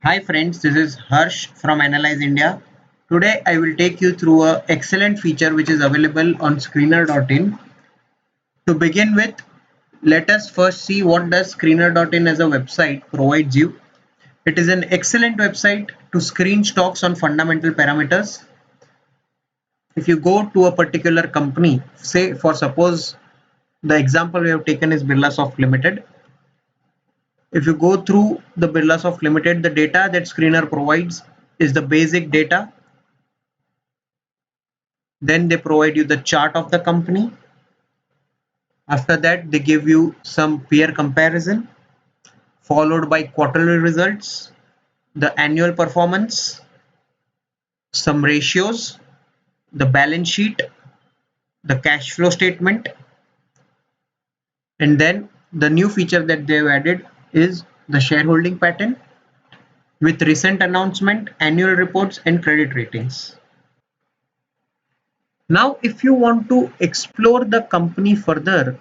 Hi friends, this is Harsh from Analyze India. Today I will take you through an excellent feature which is available on screener.in. To begin with, let us first see what does screener.in as a website provides you. It is an excellent website to screen stocks on fundamental parameters. If you go to a particular company, say for suppose the example we have taken is Birlasoft Limited. If you go through the Birlasoft Limited, the data that screener provides is the basic data. Then they provide you the chart of the company. After that, they give you some peer comparison, followed by quarterly results, the annual performance, some ratios, the balance sheet, the cash flow statement, and then the new feature that they've added is the shareholding pattern with recent announcement, annual reports, and credit ratings. Now, if you want to explore the company further,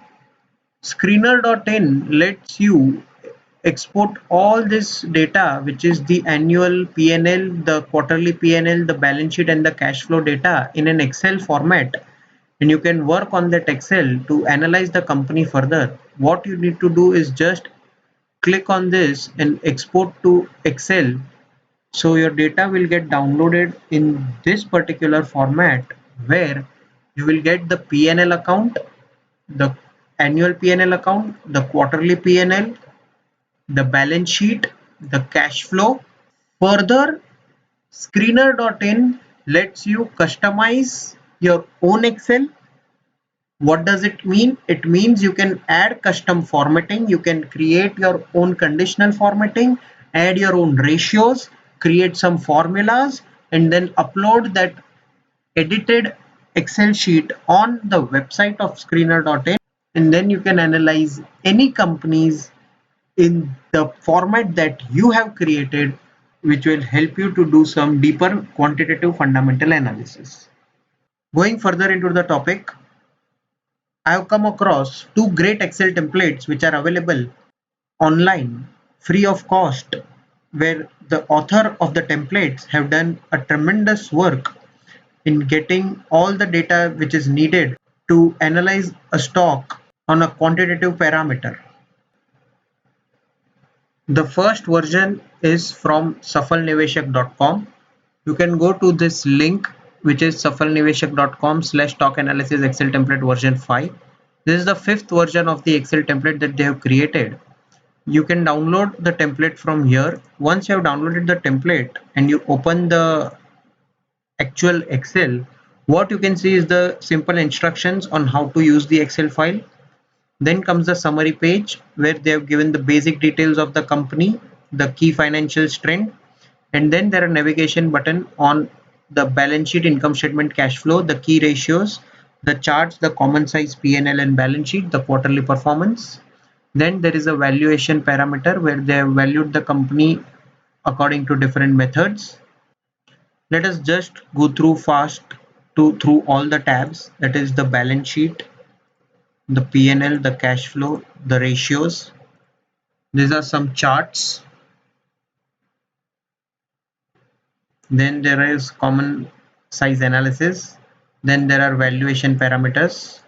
Screener.in lets you export all this data, which is the annual P&L, the quarterly P&L, the balance sheet, and the cash flow data in an Excel format. And you can work on that Excel to analyze the company further. What you need to do is just click on this and export to Excel. So your data will get downloaded in this particular format where you will get the P&L account, the annual P&L account, the quarterly P&L, the balance sheet, the cash flow. Further, screener.in lets you customize your own Excel. What does it mean? It means you can add custom formatting, you can create your own conditional formatting, add your own ratios, create some formulas, and then upload that edited Excel sheet on the website of screener.in, and then you can analyze any companies in the format that you have created, which will help you to do some deeper quantitative fundamental analysis. Going further into the topic, I have come across two great Excel templates which are available online free of cost, where the author of the templates have done a tremendous work in getting all the data which is needed to analyze a stock on a quantitative parameter. The first version is from safalniveshak.com. You can go to this link, which is safalniveshak.com/stock analysis Excel template version 5. This is the fifth version of the Excel template that they have created. You can download the template from here. Once you have downloaded the template and you open the actual Excel, what you can see is the simple instructions on how to use the Excel file. Then comes the summary page where they have given the basic details of the company, the key financials trend, and then there are navigation button on the balance sheet, income statement, cash flow, the key ratios, the charts, the common size P&L and balance sheet, the quarterly performance. Then there is a valuation parameter where they have valued the company according to different methods. Let us just go through fast through all the tabs. That is the balance sheet, the P&L, the cash flow, the ratios. These are some charts. Then there is common size analysis. Then there are valuation parameters.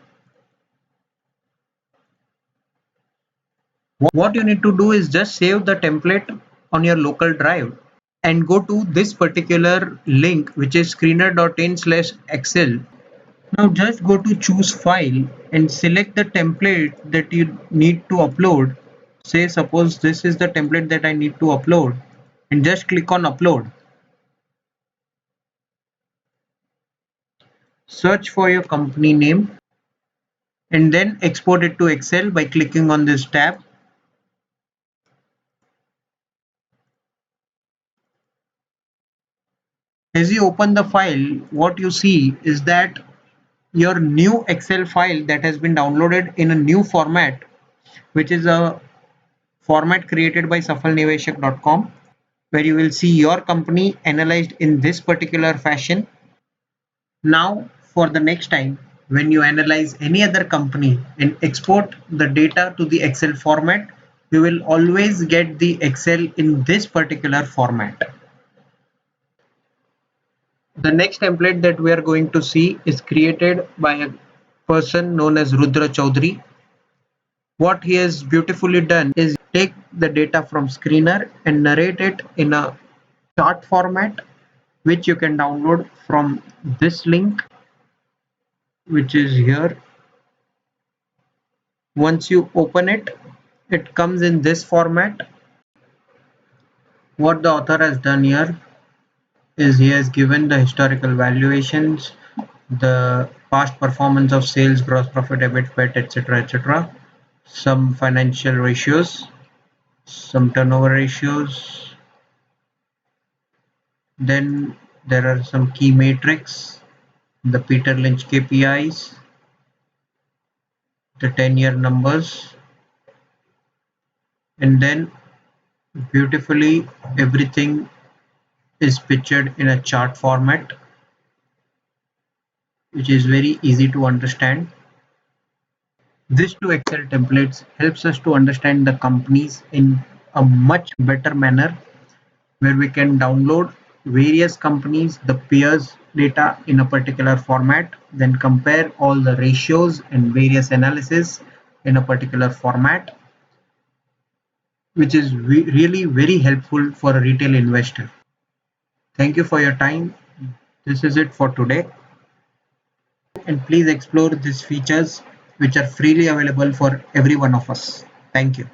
What you need to do is just save the template on your local drive and go to this particular link, which is screener.in/excel. Now just go to choose file and select the template that you need to upload. Say suppose this is the template that I need to upload, and just click on upload. Search for your company name and then export it to Excel by clicking on this tab. As you open the file, what you see is that your new Excel file that has been downloaded in a new format, which is a format created by safalniveshak.com, where you will see your company analyzed in this particular fashion. Now, for the next time, when you analyze any other company and export the data to the Excel format, you will always get the Excel in this particular format. The next template that we are going to see is created by a person known as Rudra Chaudhary. What he has beautifully done is take the data from Screener and narrate it in a chart format, which you can download from this link, which is here. Once you open it, it comes in this format. What the author has done here is he has given the historical valuations, the past performance of sales, gross profit, EBIT, PAT, etc., etc., some financial ratios, some turnover ratios. Then there are some key metrics, the Peter Lynch KPIs, the 10-year numbers, and then beautifully everything is pictured in a chart format, which is very easy to understand. These two Excel templates helps us to understand the companies in a much better manner, where we can download various companies, the peers data in a particular format, then compare all the ratios and various analysis in a particular format, which is really very helpful for a retail investor. Thank you for your time. This is it for today, and please explore these features which are freely available for every one of us. Thank you.